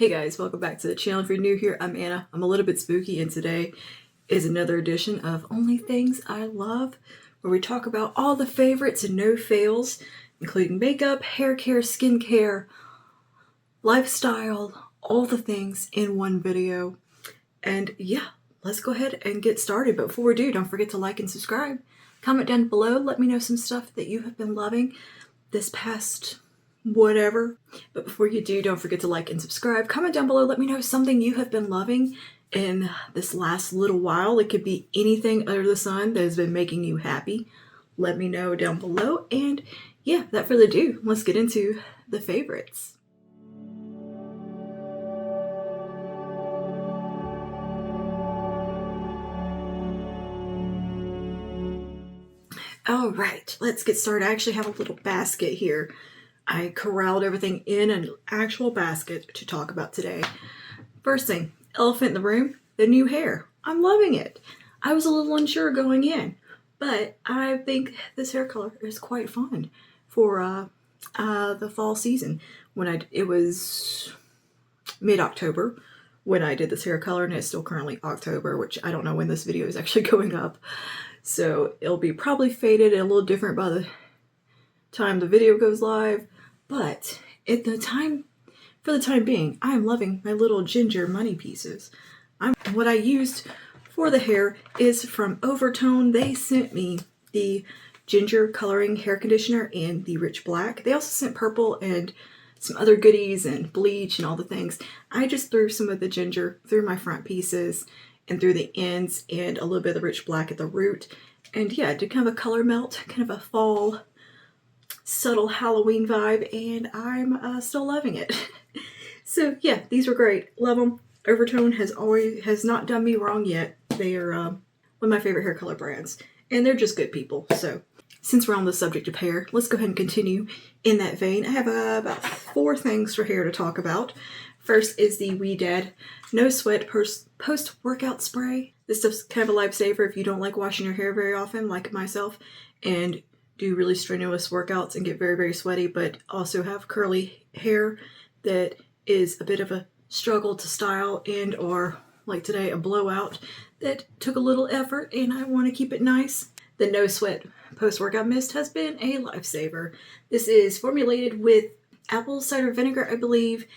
Hey guys, welcome back to the channel. If you're new here, I'm Anna. I'm a little bit spooky, and today is another edition of Only Things I Love, where we talk about all the favorites and no fails, including makeup, hair care, skincare, lifestyle, all the things in one video. And yeah, let's go ahead and get started. But before we do, don't forget to like and subscribe. Comment down below. Let me know some stuff that you have been loving this past whatever. But before you do, don't forget to like and subscribe. Comment down below. Let me know something you have been loving in this last little while. It could be anything under the sun that has been making you happy. Let me know down below. And yeah, without further ado, let's get into the favorites. All right, let's get started. I actually have a little basket here. I corralled everything in an actual basket to talk about today. First thing, elephant in the room, the new hair. I'm loving it. I was a little unsure going in, but I think this hair color is quite fun for the fall season. It was mid-October when I did this hair color, and it's still currently October, which I don't know when this video is actually going up. So it'll be probably faded and a little different by the time the video goes live. But for the time being, I am loving my little ginger money pieces. What I used for the hair is from Overtone. They sent me the ginger coloring hair conditioner in the rich black. They also sent purple and some other goodies and bleach and all the things. I just threw some of the ginger through my front pieces and through the ends and a little bit of the rich black at the root. And yeah, did kind of a color melt, kind of a fall subtle Halloween vibe, and I'm still loving it. So yeah, these were great. Love them. Overtone has not done me wrong yet. They are one of my favorite hair color brands, and they're just good people. So since we're on the subject of hair, let's go ahead and continue in that vein. I have about 4 things for hair to talk about. First is the Dad No Sweat Post-Workout Spray. This stuff's kind of a lifesaver if you don't like washing your hair very often, like myself, and do really strenuous workouts and get very, very sweaty, but also have curly hair that is a bit of a struggle to style and or, like today, a blowout that took a little effort and I want to keep it nice. The No Sweat Post-Workout Mist has been a lifesaver. This is formulated with apple cider vinegar, I believe,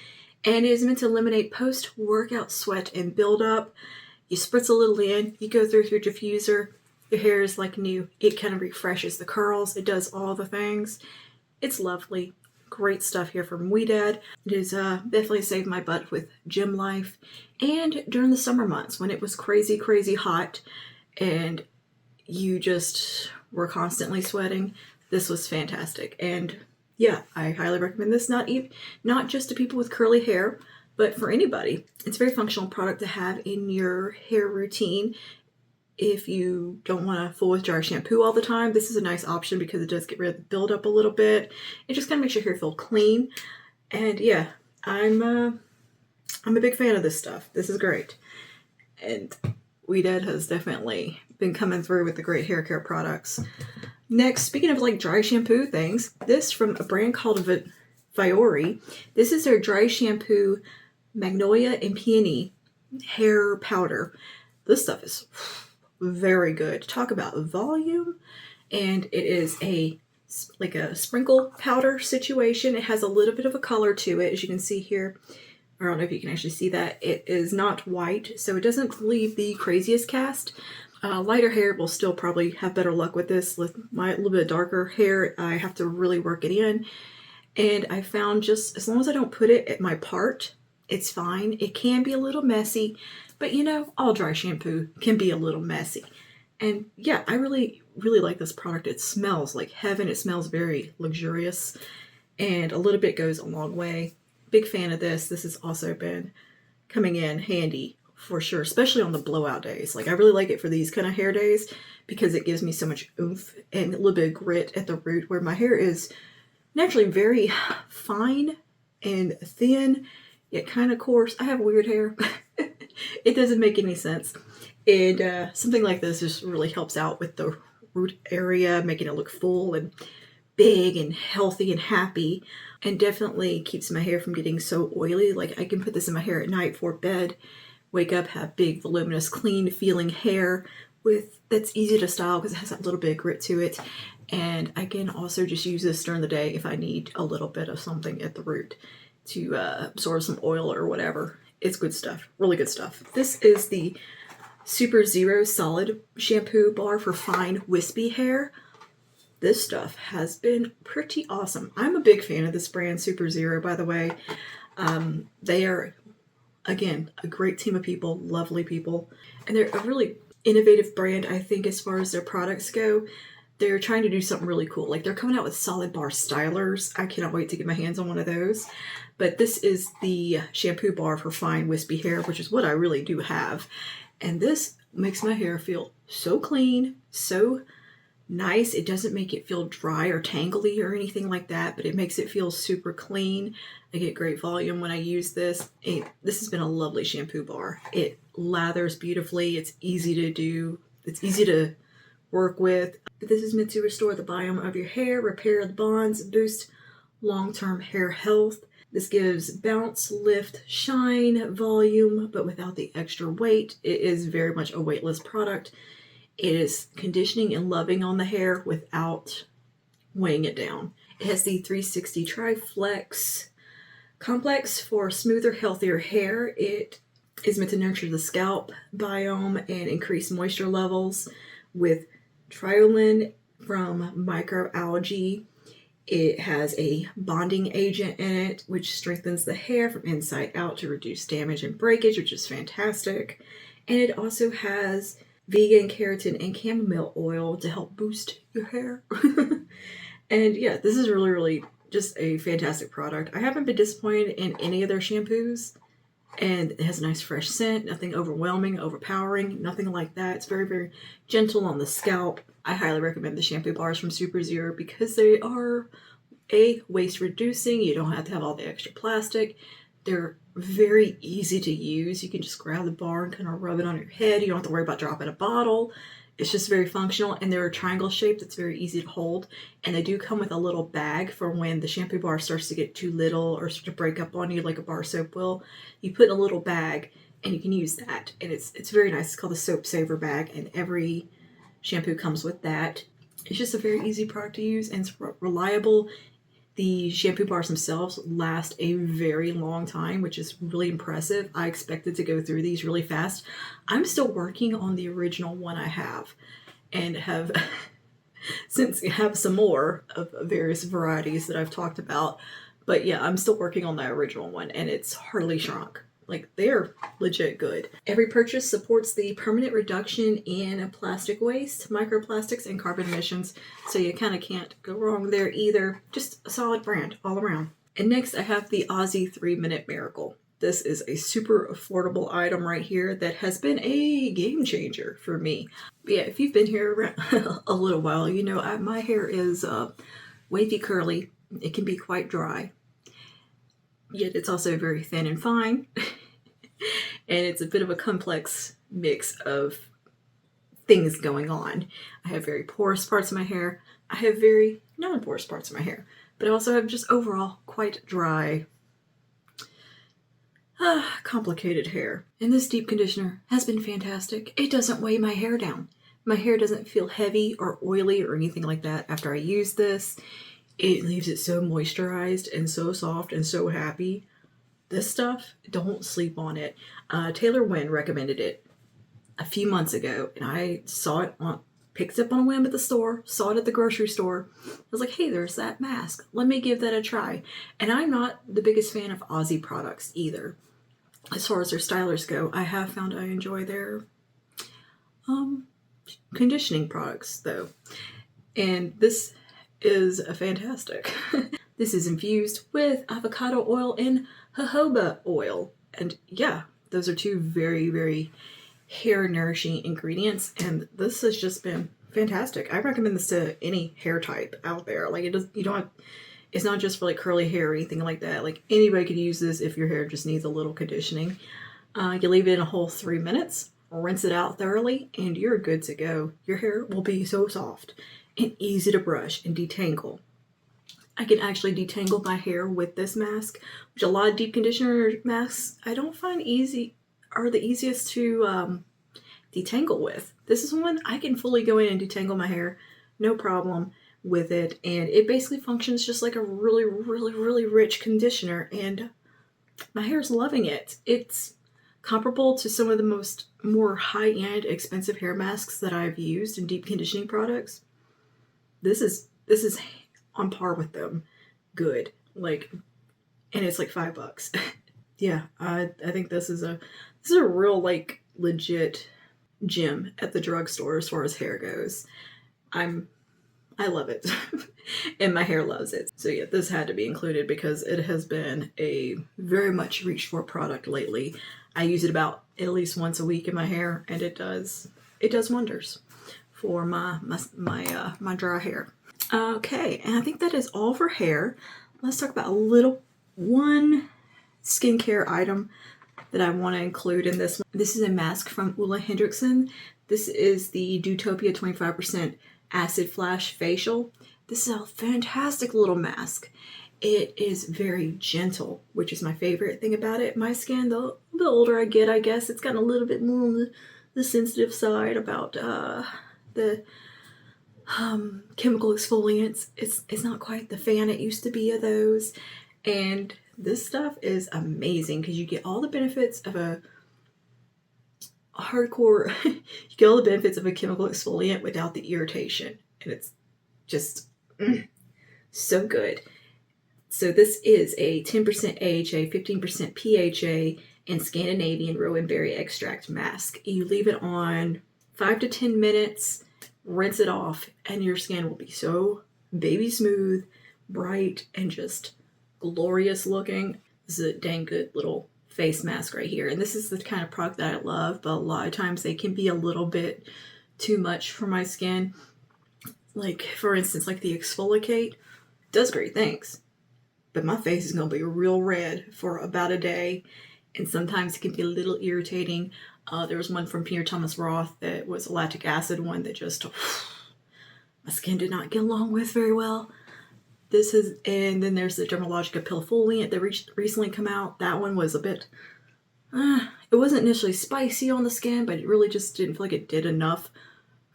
and it is meant to eliminate post-workout sweat and buildup. You spritz a little in, you go through your diffuser, your hair is like new. It kind of refreshes the curls. It does all the things. It's lovely. Great stuff here from Dad. It has definitely saved my butt with gym life. And during the summer months when it was crazy, crazy hot and you just were constantly sweating, this was fantastic. And yeah, I highly recommend this, not just to people with curly hair, but for anybody. It's a very functional product to have in your hair routine. If you don't want to fool with dry shampoo all the time, this is a nice option because it does get rid of the buildup a little bit. It just kind of makes your hair feel clean. And yeah, I'm a big fan of this stuff. This is great. And Dad has definitely been coming through with the great hair care products. Next, speaking of like dry shampoo things, this from a brand called Viore. This is their dry shampoo Magnolia and Peony hair powder. This stuff is very good. Talk about volume. And it is like a sprinkle powder situation. It has a little bit of a color to it, as you can see here. I don't know if you can actually see that. It is not white, so it doesn't leave the craziest cast. Lighter hair will still probably have better luck with this. With my little bit darker hair, I have to really work it in. And I found just as long as I don't put it at my part, it's fine. It can be a little messy, but you know, all dry shampoo can be a little messy. And yeah, I really, really like this product. It smells like heaven. It smells very luxurious, and a little bit goes a long way. Big fan of this. This has also been coming in handy for sure, especially on the blowout days. Like I really like it for these kind of hair days because it gives me so much oomph and a little bit of grit at the root, where my hair is naturally very fine and thin, yet kind of coarse. I have weird hair. It doesn't make any sense. And something like this just really helps out with the root area, making it look full and big and healthy and happy. and definitely keeps my hair from getting so oily. Like I can put this in my hair at night for bed, wake up, have big, voluminous, clean feeling hair that's easy to style because it has that little bit of grit to it. And I can also just use this during the day if I need a little bit of something at the root to absorb some oil or whatever. It's good stuff, really good stuff. This is the Super Zero Solid Shampoo Bar for fine, wispy hair. This stuff has been pretty awesome. I'm a big fan of this brand, Super Zero, by the way. They are, again, a great team of people, lovely people. And they're a really innovative brand, I think, as far as their products go. They're trying to do something really cool. Like they're coming out with solid bar stylers. I cannot wait to get my hands on one of those. But this is the shampoo bar for fine wispy hair, which is what I really do have. And this makes my hair feel so clean, so nice. It doesn't make it feel dry or tangly or anything like that, but it makes it feel super clean. I get great volume when I use this. This has been a lovely shampoo bar. It lathers beautifully. It's easy to do. It's easy to work with. But this is meant to restore the biome of your hair, repair the bonds, boost long-term hair health. This gives bounce, lift, shine, volume, but without the extra weight. It is very much a weightless product. It is conditioning and loving on the hair without weighing it down. It has the 360 Triflex Complex for smoother, healthier hair. It is meant to nurture the scalp biome and increase moisture levels with triolin from microalgae. It has a bonding agent in it, which strengthens the hair from inside out to reduce damage and breakage, which is fantastic. And it also has vegan keratin and chamomile oil to help boost your hair. And yeah, this is really, really just a fantastic product. I haven't been disappointed in any of their shampoos. And it has a nice fresh scent, nothing overwhelming, overpowering, nothing like that. It's very, very gentle on the scalp. I highly recommend the shampoo bars from Super Zero because they are waste reducing. You don't have to have all the extra plastic. They're very easy to use. You can just grab the bar and kind of rub it on your head. You don't have to worry about dropping a bottle. It's just very functional, and they're a triangle shape that's very easy to hold. And they do come with a little bag for when the shampoo bar starts to get too little or start to break up on you like a bar soap will. You put in a little bag and you can use that. And it's very nice. It's called the Soap Saver bag, and every shampoo comes with that. It's just a very easy product to use, and it's reliable. The shampoo bars themselves last a very long time, which is really impressive. I expected to go through these really fast. I'm still working on the original one I have, and have since have some more of various varieties that I've talked about. But yeah, I'm still working on that original one, and it's hardly shrunk. Like, they're legit good. Every purchase supports the permanent reduction in plastic waste, microplastics, and carbon emissions, so you kind of can't go wrong there either. Just a solid brand all around. And next I have the Aussie 3-Minute Miracle. This is a super affordable item right here that has been a game changer for me. But yeah, if you've been here around a little while, you know my hair is wavy curly. It can be quite dry. Yet it's also very thin and fine. And it's a bit of a complex mix of things going on. I have very porous parts of my hair. I have very non-porous parts of my hair. But I also have just overall quite dry, complicated hair. And this deep conditioner has been fantastic. It doesn't weigh my hair down. My hair doesn't feel heavy or oily or anything like that after I use this. It leaves it so moisturized and so soft and so happy. This stuff, don't sleep on it. Taylor Wynn recommended it a few months ago, and I saw it picked it up on a whim at the store, saw it at the grocery store. I was like, hey, there's that mask. Let me give that a try. And I'm not the biggest fan of Aussie products either. As far as their stylers go, I have found I enjoy their conditioning products, though. And this is fantastic. This is infused with avocado oil and jojoba oil. And yeah, those are two very, very hair nourishing ingredients. And this has just been fantastic. I recommend this to any hair type out there. Like, it's not just for like curly hair or anything like that. Like, anybody could use this if your hair just needs a little conditioning. You leave it in a whole 3 minutes, rinse it out thoroughly, and you're good to go. Your hair will be so soft and easy to brush and detangle. I can actually detangle my hair with this mask, which a lot of deep conditioner masks I don't find are the easiest to detangle with. This is one I can fully go in and detangle my hair, no problem with it, and it basically functions just like a really, really, really rich conditioner, and my hair's loving it. It's comparable to some of the more high-end expensive hair masks that I've used in deep conditioning products. This is on par with them. Good. Like, and it's like $5. Yeah, I think this is a real like legit gem at the drugstore as far as hair goes. I love it. And my hair loves it. So yeah, this had to be included because it has been a very much reached for product lately. I use it about at least once a week in my hair, and it does wonders for my dry hair. Okay, and I think that is all for hair. Let's talk about one skincare item that I want to include in this one. This is a mask from Ulla Hendrickson. This is the Dewtopia 25% Acid Flash Facial. This is a fantastic little mask. It is very gentle, which is my favorite thing about it. My skin, the older I get, I guess, it's gotten a little bit more on the sensitive side about the chemical exfoliants. It's not quite the fan it used to be of those. And this stuff is amazing because you get all the benefits of a hardcore, you get all the benefits of a chemical exfoliant without the irritation. And it's just so good. So this is a 10% AHA, 15% PHA, and Scandinavian rowan berry extract mask. You leave it on 5 to 10 minutes, rinse it off, and your skin will be so baby smooth, bright, and just glorious looking. This is a dang good little face mask right here. And this is the kind of product that I love, but a lot of times they can be a little bit too much for my skin. Like, for instance, like the Exfoliate does great things, but my face is going to be real red for about a day, and sometimes it can be a little irritating. There was one from Peter Thomas Roth that was a lactic acid one that just my skin did not get along with very well. And then there's the Dermalogica Pillifoliant that recently come out. That one was a bit, it wasn't initially spicy on the skin, but it really just didn't feel like it did enough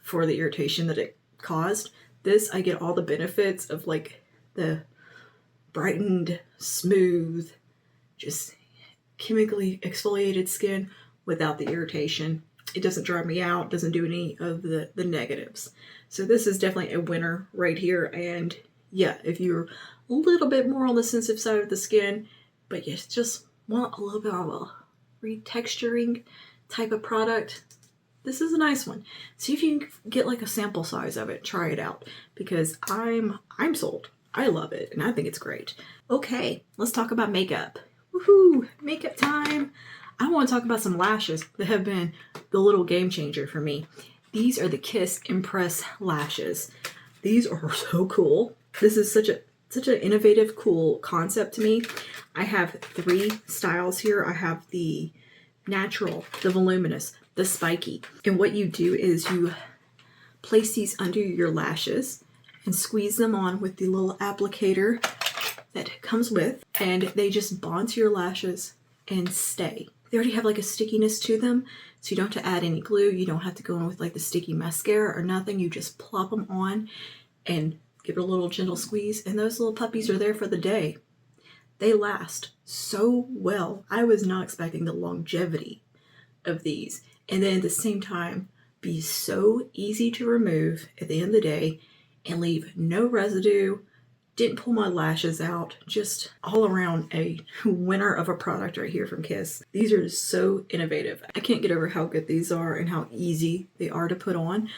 for the irritation that it caused. This, I get all the benefits of like the brightened, smooth, just chemically exfoliated skin without the irritation. It doesn't dry me out, doesn't do any of the negatives. So this is definitely a winner right here. And yeah, if you're a little bit more on the sensitive side of the skin, but you just want a little bit of a retexturing type of product, this is a nice one. See if you can get like a sample size of it. Try it out because I'm sold. I love it, and I think it's great. Okay, let's talk about makeup. Woohoo! Makeup time! I want to talk about some lashes that have been the little game changer for me. These are the Kiss Impress lashes. These are so cool. This is such an innovative, cool concept to me. I have 3 styles here. I have the natural, the voluminous, the spiky. And what you do is you place these under your lashes and squeeze them on with the little applicator that comes with, and they just bond to your lashes and stay. They already have like a stickiness to them, so you don't have to add any glue. You don't have to go in with like the sticky mascara or nothing. You just plop them on and give it a little gentle squeeze, and those little puppies are there for the day. They last so well. I was not expecting the longevity of these, and then at the same time be so easy to remove at the end of the day and leave no residue. Didn't pull my lashes out. Just all around a winner of a product right here from Kiss. These are so innovative. I can't get over how good these are and how easy they are to put on.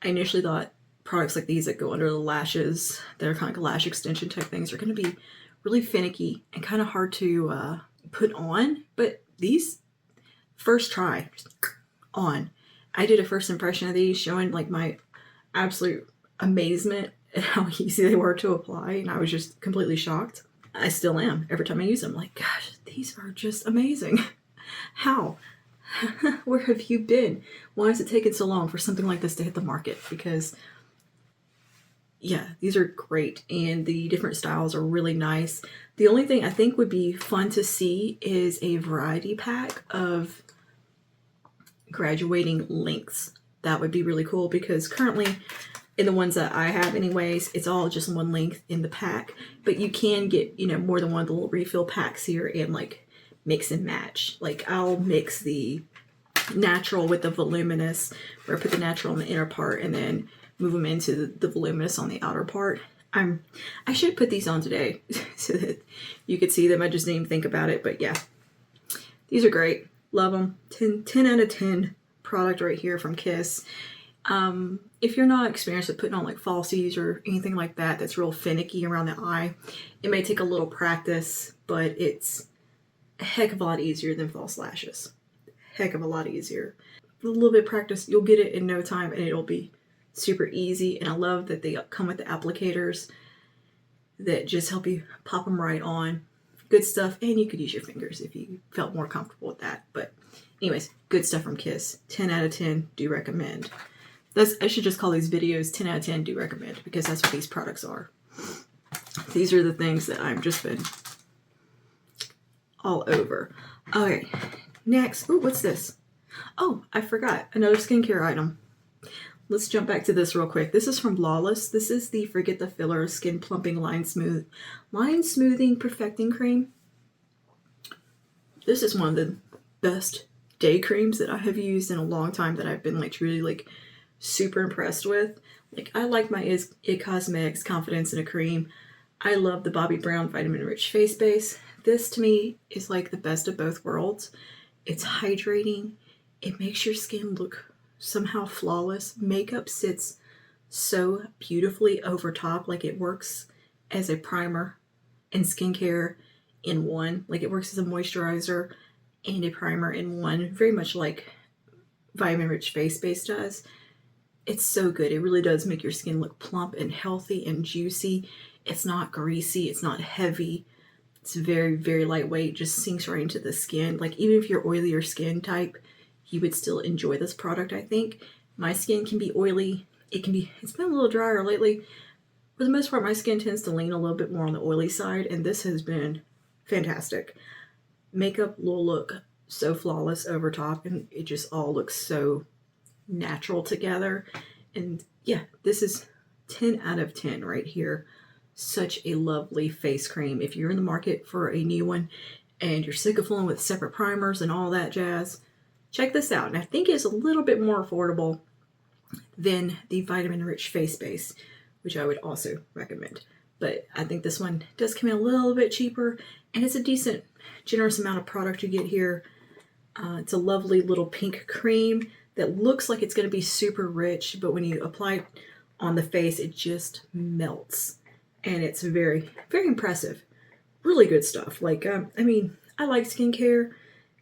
I initially thought products like these that go under the lashes, that are kind of like lash extension type things, are going to be really finicky and kind of hard to put on. But these, first try, on. I did a first impression of these showing like my absolute amazement at how easy they were to apply, and I was just completely shocked. I still am every time I use them. Like, gosh, these are just amazing. How? Where have you been? Why has it taken so long for something like this to hit the market? Because yeah, these are great, and the different styles are really nice. The only thing I think would be fun to see is a variety pack of graduating lengths. That would be really cool, because currently in the ones that I have anyways, it's all just one length in the pack, but you can get, you know, more than one of the little refill packs here and like mix and match. Like I'll mix the natural with the voluminous, where I put the natural on the inner part and then move them into the voluminous on the outer part. I should put these on today so that you could see them. I just didn't even think about it, but yeah, these are great. Love them. 10 out of 10 product right here from Kiss. If you're not experienced with putting on like falsies or anything like that that's real finicky around the eye, it may take a little practice, but it's a heck of a lot easier than false lashes. Heck of a lot easier. With a little bit of practice, you'll get it in no time, and it'll be super easy. And I love that they come with the applicators that just help you pop them right on. Good stuff. And you could use your fingers if you felt more comfortable with that. But anyways, good stuff from Kiss. 10 out of 10, do recommend. I should just call these videos 10 out of 10 do recommend, because that's what these products are. These are the things that I've just been all over. Okay, next. Oh, what's this? Oh, I forgot. Another skincare item. Let's jump back to this real quick. This is from Lawless. This is the Forget the Filler Skin Plumping Line Smoothing Perfecting Cream. This is one of the best day creams that I have used in a long time, that I've been like really like super impressed with. Like I like my It Cosmetics Confidence in a Cream. I love the Bobbi Brown Vitamin Rich Face Base. This to me is like the best of both worlds. It's hydrating. It makes your skin look somehow flawless. Makeup sits so beautifully over top. Like it works as a primer and skincare in one. Like it works as a moisturizer and a primer in one. Very much like Vitamin Rich Face Base does. It's so good. It really does make your skin look plump and healthy and juicy. It's not greasy. It's not heavy. It's very, very lightweight. Just sinks right into the skin. Like even if you're oilier skin type, you would still enjoy this product, I think. My skin can be oily. It's been a little drier lately. For the most part, my skin tends to lean a little bit more on the oily side, and this has been fantastic. Makeup will look so flawless over top, and it just all looks so natural together. And yeah, this is 10 out of 10 right here. Such a lovely face cream. If you're in the market for a new one and you're sick of fooling with separate primers and all that jazz, check this out. And I think it's a little bit more affordable than the Vitamin Rich Face Base, which I would also recommend. But I think this one does come in a little bit cheaper, and it's a decent, generous amount of product you get here. It's a lovely little pink cream that looks like it's going to be super rich, but when you apply it on the face, it just melts. And it's very, very impressive. Really good stuff. Like, I mean, I like skincare,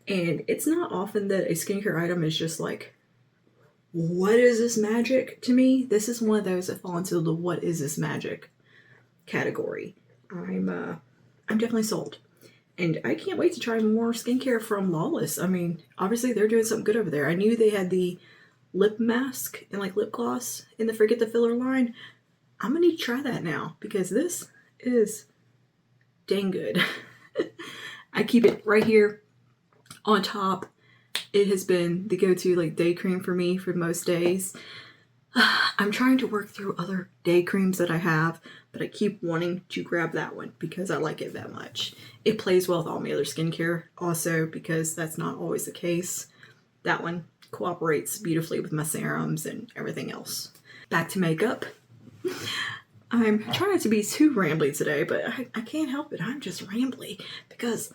and it's not often that a skincare item is just like, what is this magic to me? This is one of those that fall into the what is this magic category. I'm definitely sold. And I can't wait to try more skincare from Lawless. I mean, obviously they're doing something good over there. I knew they had the lip mask and like lip gloss in the Forget the Filler line. I'm gonna need to try that now, because this is dang good. I keep it right here on top. It has been the go-to like day cream for me for most days. I'm trying to work through other day creams that I have, but I keep wanting to grab that one because I like it that much. It plays well with all my other skincare also, because that's not always the case. That one cooperates beautifully with my serums and everything else. Back to makeup. I'm trying not to be too rambly today, but I can't help it. I'm just rambly because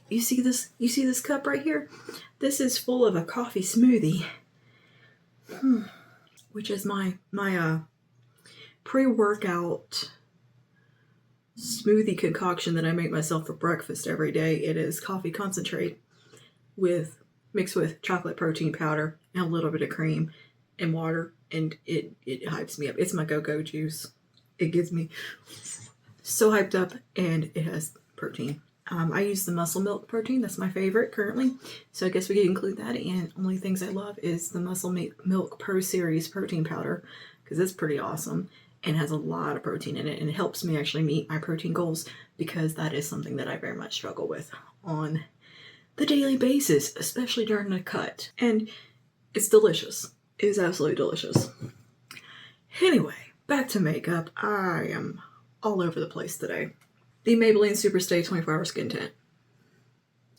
you see this cup right here? This is full of a coffee smoothie. Which is my pre-workout smoothie concoction that I make myself for breakfast every day. It is coffee concentrate mixed with chocolate protein powder and a little bit of cream and water, and it hypes me up. It's my go-go juice. It gets me so hyped up, and it has protein. I use the Muscle Milk protein. That's my favorite currently. So I guess we can include that. And only things I love is the Muscle Milk Pro Series protein powder, because it's pretty awesome. and has a lot of protein in it, and it helps me actually meet my protein goals because that is something that I very much struggle with on the daily basis, especially during the cut. And it's delicious. It is absolutely delicious. Anyway, back to makeup. I am all over the place today. The Maybelline Superstay 24-Hour Skin Tint.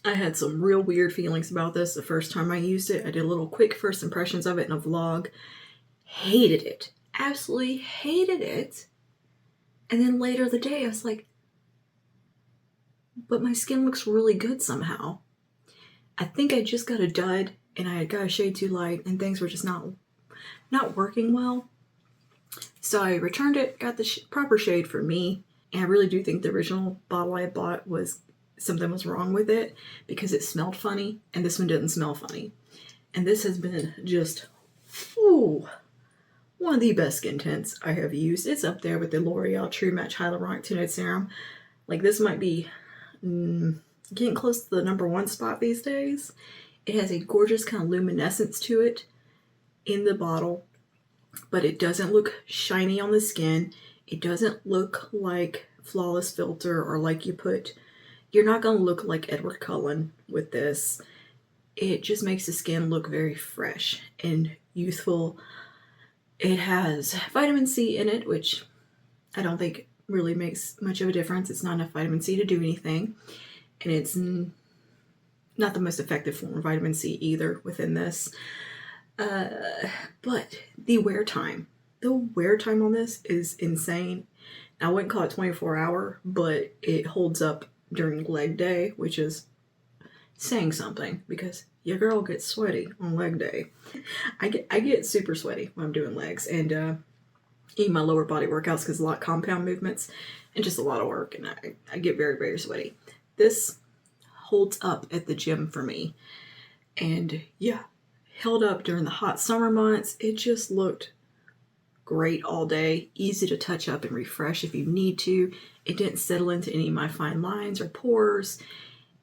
I had some real weird feelings about this the first time I used it. I did a little quick first impressions of it in a vlog. Hated it. Absolutely hated it. And then later the day I was like, but my skin looks really good somehow. I think I just got a dud and I got a shade too light and things were just not working well. So I returned it, got the proper shade for me. And I really do think the original bottle I bought something was wrong with it because it smelled funny, and this one didn't smell funny. And this has been just, one of the best skin tints I have used. It's up there with the L'Oreal True Match Hyaluronic Tinted Serum. Like, this might be getting close to the #1 spot these days. It has a gorgeous kind of luminescence to it in the bottle, but it doesn't look shiny on the skin. It doesn't look like Flawless Filter or like you're not going to look like Edward Cullen with this. It just makes the skin look very fresh and youthful. It has vitamin C in it, which I don't think really makes much of a difference. It's not enough vitamin C to do anything. And it's not the most effective form of vitamin C either within this. But the wear time on this is insane. I wouldn't call it 24-hour, but it holds up during leg day, which is saying something because your girl gets sweaty on leg day. I get super sweaty when I'm doing legs and even my lower body workouts because a lot of compound movements and just a lot of work, and I get very, very sweaty. This holds up at the gym for me, and yeah, held up during the hot summer months. It just looked great all day, easy to touch up and refresh if you need to. It didn't settle into any of my fine lines or pores.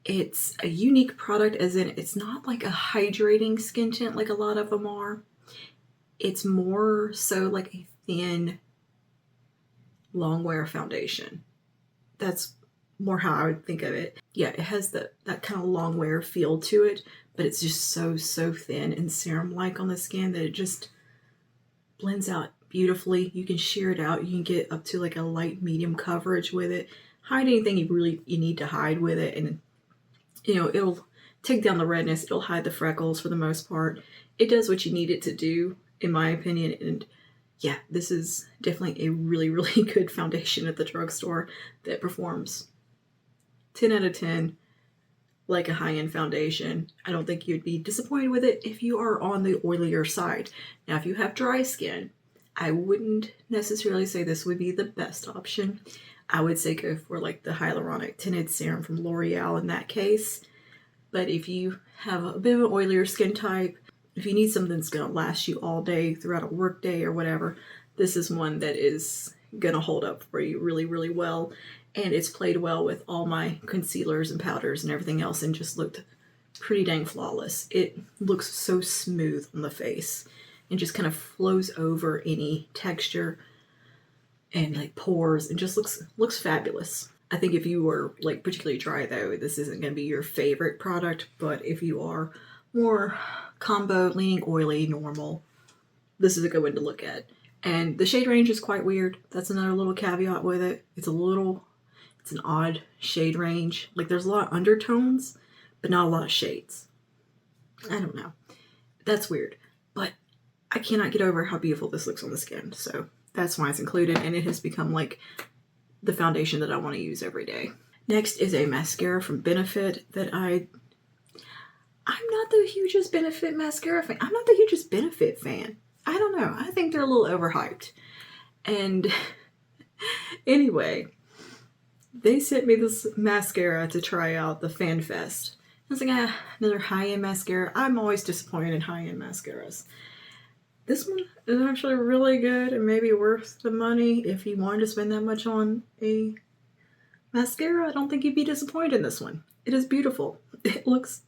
It's a unique product as in it's not like a hydrating skin tint like a lot of them are. It's more so like a thin, long wear foundation. That's more how I would think of it. Yeah, it has that kind of long wear feel to it, but it's just so thin and serum-like on the skin that it just blends out beautifully. You can sheer it out. You can get up to like a light medium coverage with it. Hide anything you need to hide with it, and it'll take down the redness. It'll hide the freckles for the most part. It does what you need it to do, in my opinion. And yeah, this is definitely a really, really good foundation at the drugstore that performs 10 out of 10 like a high-end foundation. I don't think you'd be disappointed with it if you are on the oilier side. Now, if you have dry skin, I wouldn't necessarily say this would be the best option. I would say go for like the hyaluronic tinted serum from L'Oreal in that case. But if you have a bit of an oilier skin type, if you need something that's going to last you all day throughout a work day or whatever, this is one that is going to hold up for you really, really well. And it's played well with all my concealers and powders and everything else and just looked pretty dang flawless. It looks so smooth on the face and just kind of flows over any texture and like pores and just looks fabulous. I think if you were like particularly dry though, this isn't going to be your favorite product, but if you are more combo, leaning oily, normal, this is a good one to look at. And the shade range is quite weird. That's another little caveat with it. It's an odd shade range. Like there's a lot of undertones, but not a lot of shades. I don't know. That's weird. But I cannot get over how beautiful this looks on the skin. So that's why it's included. And it has become like the foundation that I want to use every day. Next is a mascara from Benefit that I'm not the hugest Benefit mascara fan. I'm not the hugest Benefit fan. I don't know. I think they're a little overhyped. And anyway, they sent me this mascara to try out, the Fan Fest. I was like, another high-end mascara. I'm always disappointed in high-end mascaras. This one is actually really good and maybe worth the money if you wanted to spend that much on a mascara. I don't think you'd be disappointed in this one. It is beautiful. It looks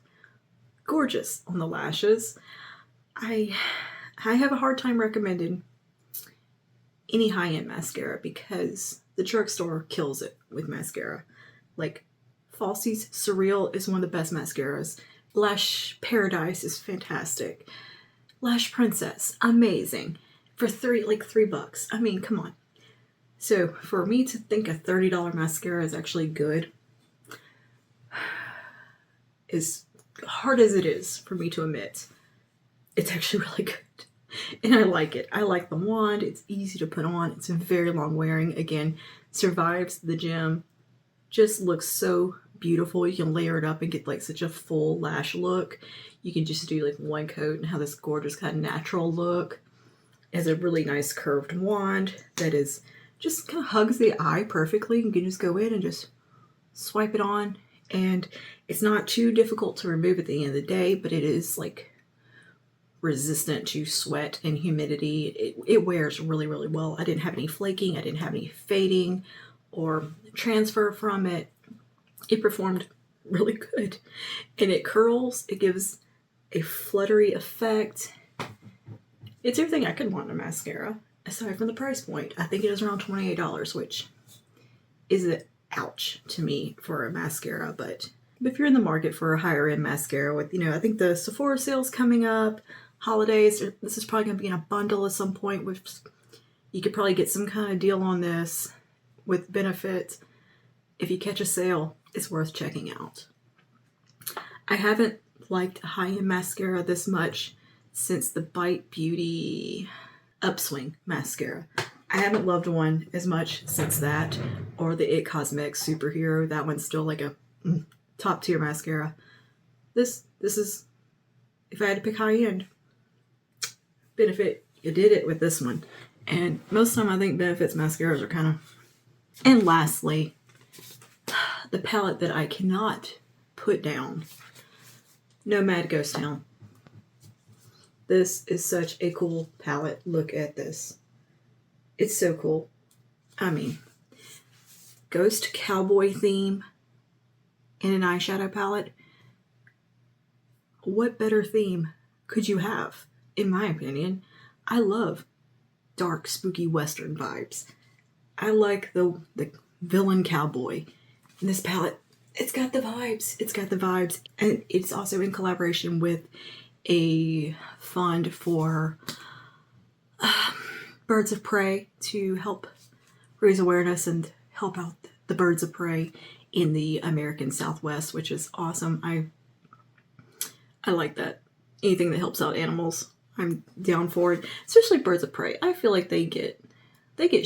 gorgeous on the lashes. I have a hard time recommending any high-end mascara because the drugstore kills it with mascara. Like Falsies Surreal is one of the best mascaras. Lash Paradise is fantastic. Lash Princess, amazing. For $3. I mean, come on. So for me to think a $30 mascara is actually good, as hard as it is for me to admit, it's actually really good. And I like it. I like the wand. It's easy to put on. It's very long wearing. Again, survives the gym. Just looks so beautiful. You can layer it up and get like such a full lash look. You can just do like one coat and have this gorgeous kind of natural look. It has a really nice curved wand that is just kind of hugs the eye perfectly. You can just go in and just swipe it on. And it's not too difficult to remove at the end of the day, but it is like resistant to sweat and humidity. It wears really, really well. I didn't have any flaking. I didn't have any fading or transfer from it. It performed really good. And it curls. It gives a fluttery effect. It's everything I could want in a mascara, aside from the price point. I think it is around $28, which is an ouch to me for a mascara. But if you're in the market for a higher end mascara with, I think the Sephora sale's coming up, holidays, this is probably going to be in a bundle at some point, which you could probably get some kind of deal on this with benefit. If you catch a sale, it's worth checking out. I haven't liked a high-end mascara this much since the Bite Beauty Upswing mascara. I haven't loved one as much since that, or the It Cosmetics Superhero. That one's still like a top tier mascara. This is, if I had to pick high-end, Benefit, you did it with this one. And most of the time I think Benefit's mascaras are kind of... And lastly, the palette that I cannot put down, Nomad Ghost Town. This is such a cool palette. Look at this. It's so cool. I mean, ghost cowboy theme in an eyeshadow palette. What better theme could you have, in my opinion? I love dark, spooky Western vibes. I like the villain cowboy. In this palette, it's got the vibes. It's got the vibes. And it's also in collaboration with a fund for birds of prey to help raise awareness and help out the birds of prey in the American Southwest, which is awesome. I like that. Anything that helps out animals, I'm down for it. Especially birds of prey. I feel like they get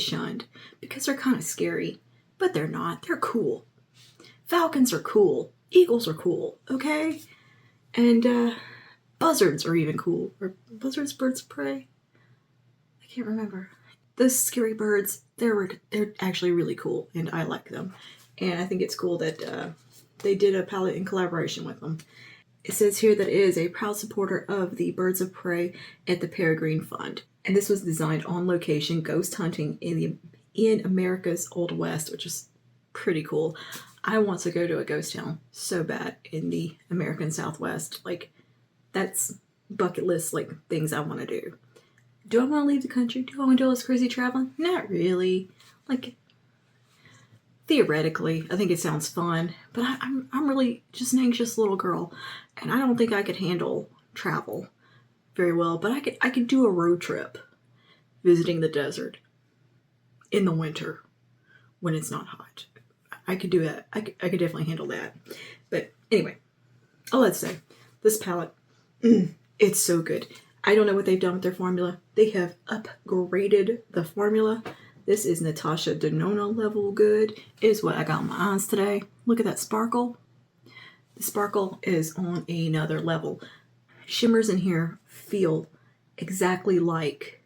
shunned because they're kind of scary, but they're not. They're cool. Falcons are cool. Eagles are cool. Okay, and buzzards are even cool. Or buzzards, birds of prey. I can't remember. Those scary birds, they're actually really cool, and I like them. And I think it's cool that they did a palette in collaboration with them. It says here that it is a proud supporter of the Birds of Prey at the Peregrine Fund. And this was designed on location, ghost hunting in America's Old West, which is pretty cool. I want to go to a ghost town so bad in the American Southwest. Like, that's bucket list, like, things I want to do. Do I want to leave the country? Do I want to do all this crazy traveling? Not really. Like, theoretically, I think it sounds fun, but I'm really just an anxious little girl, and I don't think I could handle travel very well. But I could do a road trip, visiting the desert in the winter when it's not hot. I could do that. I could definitely handle that. But anyway, let's say this palette, it's so good. I don't know what they've done with their formula. They have upgraded the formula. This is Natasha Denona level good, is what I got on my eyes today. Look at that sparkle. The sparkle is on another level. Shimmers in here feel exactly like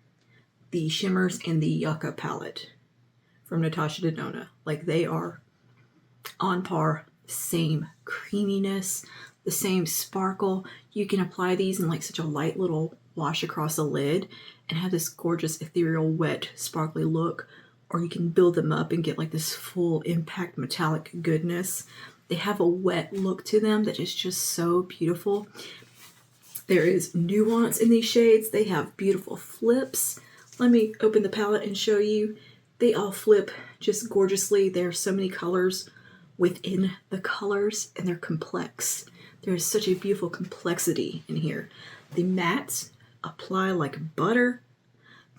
the shimmers in the Yucca palette from Natasha Denona. Like, they are on par, same creaminess, the same sparkle. You can apply these in like such a light little wash across the lid and have this gorgeous ethereal wet sparkly look, or you can build them up and get like this full impact metallic goodness. They have a wet look to them that is just so beautiful. There is nuance in these shades. They have beautiful flips, let me open the palette and show you. They all flip just gorgeously. There are so many colors within the colors, and they're complex. There's such a beautiful complexity in here. The mattes apply like butter.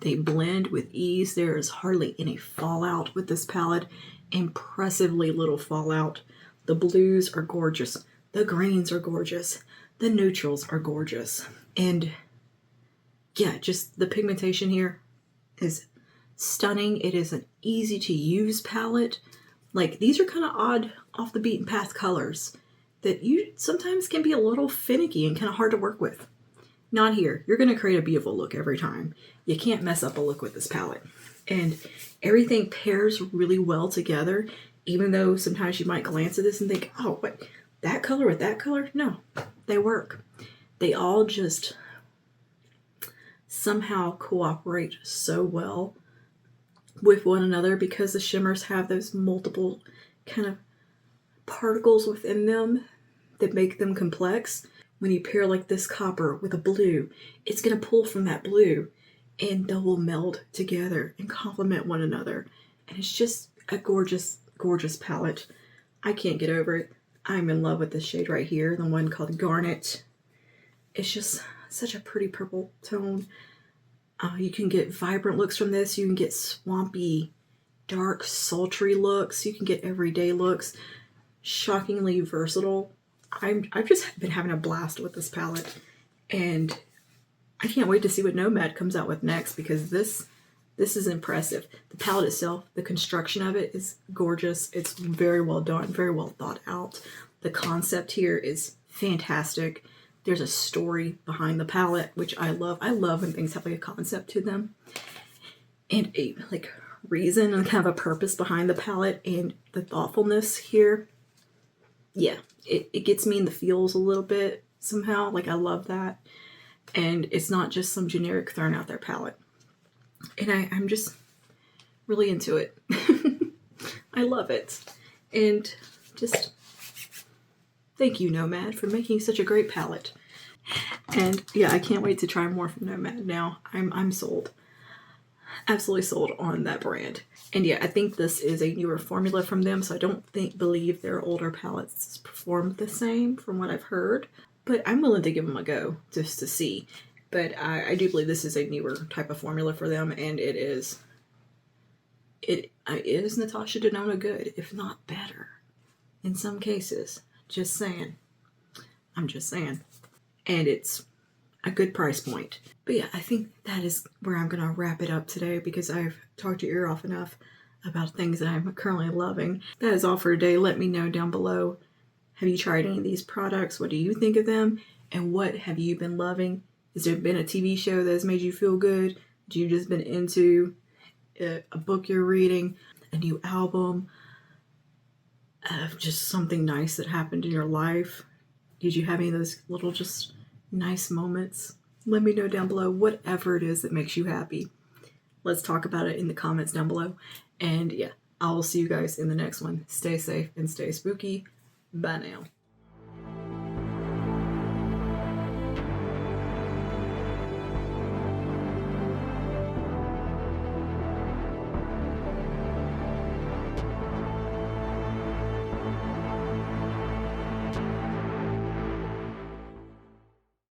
They blend with ease. There is hardly any fallout with this palette. Impressively little fallout. The blues are gorgeous. The greens are gorgeous. The neutrals are gorgeous. And yeah, just the pigmentation here is stunning. It is an easy to use palette. Like, these are kind of odd, off the beaten path colors that you sometimes can be a little finicky and kind of hard to work with. Not here. You're going to create a beautiful look every time. You can't mess up a look with this palette. And everything pairs really well together, even though sometimes you might glance at this and think, oh, what, that color with that color? No, they work. They all just somehow cooperate so well with one another because the shimmers have those multiple kind of particles within them that make them complex. When you pair like this copper with a blue, it's going to pull from that blue and they will meld together and complement one another. And it's just a gorgeous, gorgeous palette. I can't get over it. I'm in love with this shade right here, the one called Garnet. It's just such a pretty purple tone. You can get vibrant looks from this. You can get swampy, dark, sultry looks. You can get everyday looks. Shockingly versatile. I've just been having a blast with this palette, and I can't wait to see what Nomad comes out with next, because this is impressive. The palette itself, the construction of it is gorgeous. It's very well done, very well thought out. The concept here is fantastic. There's a story behind the palette, which I love. I love when things have like a concept to them and a like reason and kind of a purpose behind the palette, and the thoughtfulness here. Yeah, it gets me in the feels a little bit somehow. Like, I love that. And it's not just some generic thrown out there palette. And I'm just really into it. I love it. And just thank you, Nomad, for making such a great palette. And yeah, I can't wait to try more from Nomad now. I'm sold. Absolutely sold on that brand. And yeah, I think this is a newer formula from them, so I don't believe their older palettes performed the same from what I've heard. But I'm willing to give them a go just to see. But I do believe this is a newer type of formula for them, and it is Natasha Denona good, if not better, in some cases. Just saying. I'm just saying. And it's a good price point. But yeah, I think that is where I'm going to wrap it up today, because I've talked your ear off enough about things that I'm currently loving. That is all for today. Let me know down below. Have you tried any of these products? What do you think of them? And what have you been loving? Has there been a TV show that has made you feel good? Have you just been into a book you're reading? A new album? Just something nice that happened in your life? Did you have any of those little just nice moments? Let me know down below, whatever it is that makes you happy. Let's talk about it in the comments down below. And yeah, I will see you guys in the next one. Stay safe and stay spooky. Bye now.